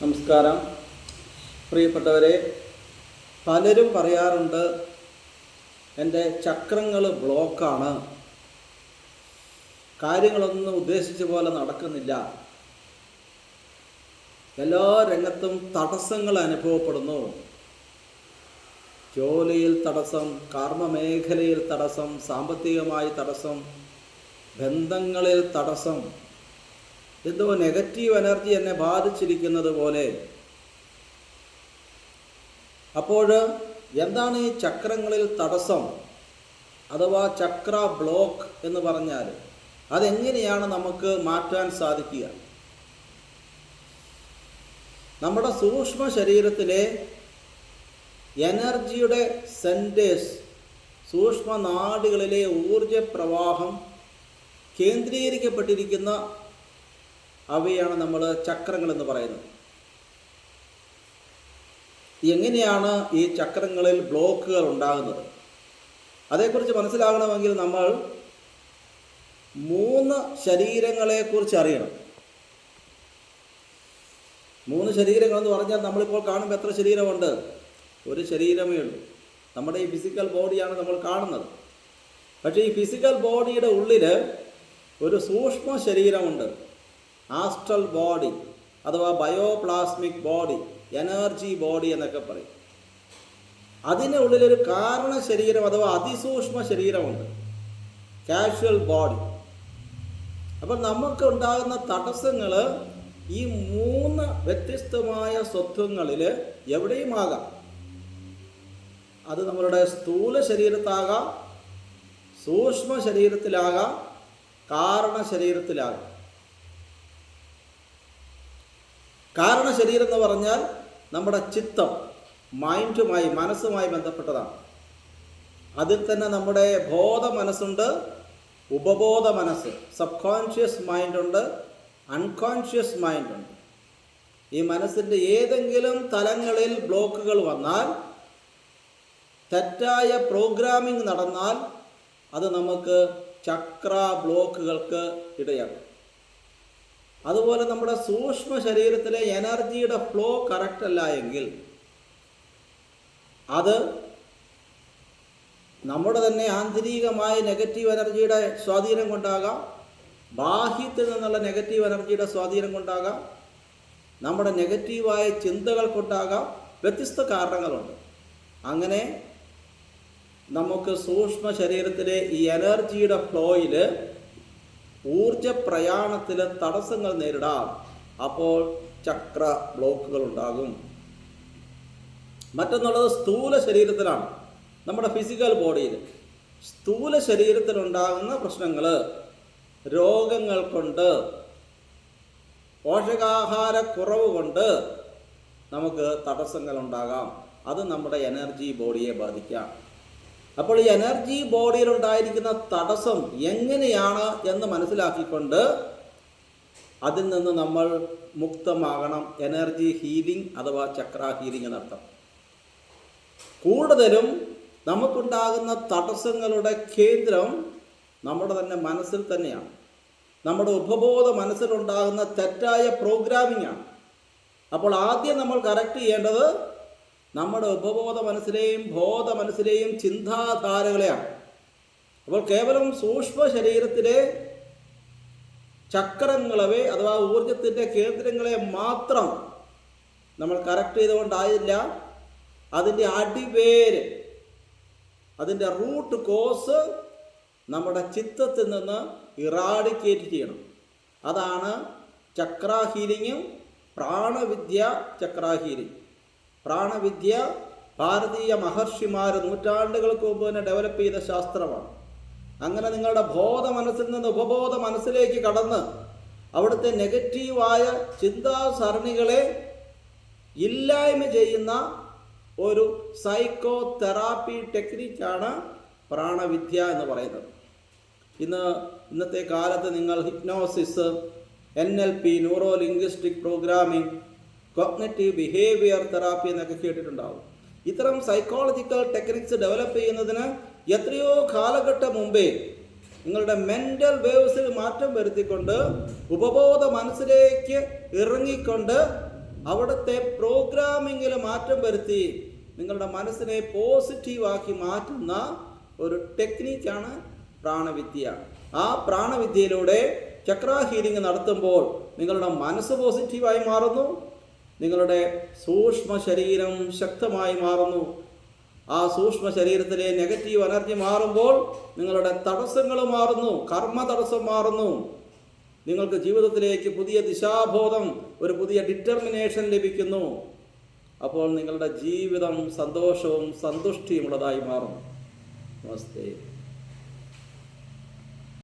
നമസ്കാരം പ്രിയപ്പെട്ടവരെ. പലരും പറയാറുണ്ട്, എൻ്റെ ചക്രങ്ങൾ ബ്ലോക്കാണ്, കാര്യങ്ങളൊന്നും ഉദ്ദേശിച്ച പോലെ നടക്കുന്നില്ല, എല്ലാ രംഗത്തും തടസ്സങ്ങൾ അനുഭവപ്പെടുന്നു. ജോലിയിൽ തടസ്സം, കർമ്മമേഖലയിൽ തടസ്സം, സാമ്പത്തികമായി തടസ്സം, ബന്ധങ്ങളിൽ തടസ്സം, എന്തോ നെഗറ്റീവ് എനർജി എന്നെ ബാധിച്ചിരിക്കുന്നത് പോലെ. അപ്പോൾ എന്താണ് ഈ ചക്രങ്ങളിൽ തടസ്സം അഥവാ ചക്ര ബ്ലോക്ക് എന്ന് പറഞ്ഞാൽ അതെങ്ങനെയാണ് നമുക്ക് മാറ്റാൻ സാധിക്കുക? നമ്മുടെ സൂക്ഷ്മ ശരീരത്തിലെ എനർജിയുടെ സെൻറ്റേഴ്സ്, സൂക്ഷ്മ നാഡികളിലെ ഊർജ പ്രവാഹം കേന്ദ്രീകരിക്കപ്പെട്ടിരിക്കുന്ന അവയാണ് നമ്മൾ ചക്രങ്ങൾ എന്ന് പറയുന്നത്. എങ്ങനെയാണ് ഈ ചക്രങ്ങളിൽ ബ്ലോക്കുകൾ ഉണ്ടാകുന്നത്? അതേക്കുറിച്ച് മനസ്സിലാകണമെങ്കിൽ നമ്മൾ 3 ശരീരങ്ങളെക്കുറിച്ച് അറിയണം. 3 ശരീരങ്ങളെന്ന് പറഞ്ഞാൽ നമ്മളിപ്പോൾ കാണുമ്പോൾ എത്ര ശരീരമുണ്ട്? ഒരു ശരീരമേ ഉള്ളൂ. നമ്മുടെ ഈ ഫിസിക്കൽ ബോഡിയാണ് നമ്മൾ കാണുന്നത്. പക്ഷേ ഈ ഫിസിക്കൽ ബോഡിയുടെ ഉള്ളിൽ ഒരു സൂക്ഷ്മ ശരീരമുണ്ട്, ആസ്ട്രൽ ബോഡി അഥവാ ബയോപ്ലാസ്മിക് ബോഡി, എനർജി ബോഡി എന്നൊക്കെ പറയും. അതിൻ്റെ ഉള്ളിലൊരു കാരണ ശരീരം അഥവാ അതിസൂക്ഷ്മ ശരീരമുണ്ട്, കാഷ്വൽ ബോഡി. അപ്പോൾ നമുക്ക് ഉണ്ടാകുന്ന തടസ്സങ്ങൾ ഈ 3 വ്യത്യസ്തമായ സ്വത്വങ്ങളിൽ എവിടെയുമാകാം. അത് നമ്മളുടെ സ്ഥൂല ശരീരത്താകാം, സൂക്ഷ്മ ശരീരത്തിലാകാം, കാരണ ശരീരത്തിലാകാം. കാരണ ശരീരം എന്ന് പറഞ്ഞാൽ നമ്മുടെ ചിത്തം, മൈൻഡുമായി, മനസ്സുമായി ബന്ധപ്പെട്ടതാണ്. അതിൽ തന്നെ നമ്മുടെ ബോധ മനസ്സുണ്ട്, ഉപബോധ മനസ്സ്, സബ് കോൺഷ്യസ് മൈൻഡുണ്ട്, അൺകോൺഷ്യസ് മൈൻഡുണ്ട്. ഈ മനസ്സിൻ്റെ ഏതെങ്കിലും തലങ്ങളിൽ ബ്ലോക്കുകൾ വന്നാൽ, തെറ്റായ പ്രോഗ്രാമിംഗ് നടന്നാൽ അത് നമുക്ക് ചക്ര ബ്ലോക്കുകൾക്ക് ഇടയാക്കും. അതുപോലെ നമ്മുടെ സൂക്ഷ്മ ശരീരത്തിലെ എനർജിയുടെ ഫ്ലോ കറക്റ്റ് അല്ല എങ്കിൽ അത് നമ്മുടെ തന്നെ ആന്തരികമായ നെഗറ്റീവ് എനർജിയുടെ സ്വാധീനം കൊണ്ടാകാം, ബാഹ്യത്തിൽ നിന്നുള്ള നെഗറ്റീവ് എനർജിയുടെ സ്വാധീനം കൊണ്ടാകാം, നമ്മുടെ നെഗറ്റീവായ ചിന്തകൾ കൊണ്ടാകാം. വ്യത്യസ്ത കാരണങ്ങളുണ്ട്. അങ്ങനെ നമുക്ക് സൂക്ഷ്മ ശരീരത്തിലെ ഈ എനർജിയുടെ ഫ്ലോയിൽ, ഊർജ പ്രയാണത്തിൽ തടസ്സങ്ങൾ നേരിടാം. അപ്പോൾ ചക്ര ബ്ലോക്കുകൾ ഉണ്ടാകും. മറ്റൊന്നുള്ളത് സ്ഥൂല ശരീരത്തിലാണ്, നമ്മുടെ ഫിസിക്കൽ ബോഡിയിൽ. സ്ഥൂല ശരീരത്തിലുണ്ടാകുന്ന പ്രശ്നങ്ങൾ രോഗങ്ങൾ കൊണ്ട്, പോഷകാഹാരക്കുറവ് കൊണ്ട് നമുക്ക് തടസ്സങ്ങൾ ഉണ്ടാകാം. അത് നമ്മുടെ എനർജി ബോഡിയെ ബാധിക്കാം. അപ്പോൾ ഈ എനർജി ബോഡിയിലുണ്ടായിരിക്കുന്ന തടസ്സം എങ്ങനെയാണ് എന്ന് മനസ്സിലാക്കിക്കൊണ്ട് അതിൽ നിന്ന് നമ്മൾ മുക്തമാകണം. എനർജി ഹീലിംഗ് അഥവാ ചക്ര ഹീലിംഗ് എന്നർത്ഥം. കൂടുതലും നമുക്കുണ്ടാകുന്ന തടസ്സങ്ങളുടെ കേന്ദ്രം നമ്മുടെ തന്നെ മനസ്സിൽ തന്നെയാണ്. നമ്മുടെ ഉപബോധ മനസ്സിലുണ്ടാകുന്ന തെറ്റായ പ്രോഗ്രാമിംഗ് ആണ്. അപ്പോൾ ആദ്യം നമ്മൾ കറക്റ്റ് ചെയ്യേണ്ടത് നമ്മുടെ ഉപബോധ മനസ്സിലെയും ബോധ മനസ്സിലെയും ചിന്താധാരകളെയാണ്. അപ്പോൾ കേവലം സൂക്ഷ്മ ശരീരത്തിലെ ചക്രങ്ങളെ അഥവാ ഊർജത്തിൻ്റെ കേന്ദ്രങ്ങളെ മാത്രം നമ്മൾ കറക്റ്റ് ചെയ്തുകൊണ്ടായില്ല. അതിൻ്റെ അടിവേര്, അതിൻ്റെ റൂട്ട് കോസ് നമ്മുടെ ചിത്തത്തിൽ നിന്ന് ഇറാഡിക്കേറ്റ് ചെയ്യണം. അതാണ് ചക്ര ഹീലിങ്ങും പ്രാണവിദ്യ. ചക്ര ഹീലിംഗ്, പ്രാണവിദ്യ ഭാരതീയ മഹർഷിമാർ നൂറ്റാണ്ടുകൾക്ക് മുമ്പ് തന്നെ ഡെവലപ്പ് ചെയ്ത ശാസ്ത്രമാണ്. അങ്ങനെ നിങ്ങളുടെ ബോധ മനസ്സിൽ നിന്ന് ഉപബോധ മനസ്സിലേക്ക് കടന്ന് അവിടുത്തെ നെഗറ്റീവായ ചിന്താസരണികളെ ഇല്ലായ്മ ചെയ്യുന്ന ഒരു സൈക്കോ തെറാപ്പി ടെക്നിക്കാണ് പ്രാണവിദ്യ എന്ന് പറയുന്നത്. ഇന്നത്തെ കാലത്ത് നിങ്ങൾ hypnosis, NLP, neuro linguistic programming, cognitive behaviour therapy എന്നൊക്കെ കേട്ടിട്ടുണ്ടാവും. ഇത്തരം സൈക്കോളജിക്കൽ ടെക്നിക്സ് ഡെവലപ്പ് ചെയ്യുന്നതിന് എത്രയോ കാലഘട്ടം മുമ്പേ നിങ്ങളുടെ മെൻ്റൽ വേവ്സിൽ മാറ്റം വരുത്തിക്കൊണ്ട് ഉപബോധ മനസ്സിലേക്ക് ഇറങ്ങിക്കൊണ്ട് അവിടുത്തെ പ്രോഗ്രാമിങ്ങിൽ മാറ്റം വരുത്തി നിങ്ങളുടെ മനസ്സിനെ പോസിറ്റീവാക്കി മാറ്റുന്ന ഒരു ടെക്നിക്കാണ് പ്രാണവിദ്യ. ആ പ്രാണവിദ്യയിലൂടെ ചക്ര ഹീലിംഗ് നടത്തുമ്പോൾ നിങ്ങളുടെ മനസ്സ് പോസിറ്റീവായി മാറുന്നു, നിങ്ങളുടെ സൂക്ഷ്മ ശരീരം ശക്തമായി മാറുന്നു. ആ സൂക്ഷ്മ ശരീരത്തിലെ നെഗറ്റീവ് എനർജി മാറുമ്പോൾ നിങ്ങളുടെ തടസ്സങ്ങൾ മാറുന്നു, കർമ്മ തടസ്സം മാറുന്നു. നിങ്ങൾക്ക് ജീവിതത്തിലേക്ക് പുതിയ ദിശാബോധം, ഒരു പുതിയ ഡിറ്റർമിനേഷൻ ലഭിക്കുന്നു. അപ്പോൾ നിങ്ങളുടെ ജീവിതം സന്തോഷവും സന്തുഷ്ടിയുമുള്ളതായി മാറും. നമസ്തേ.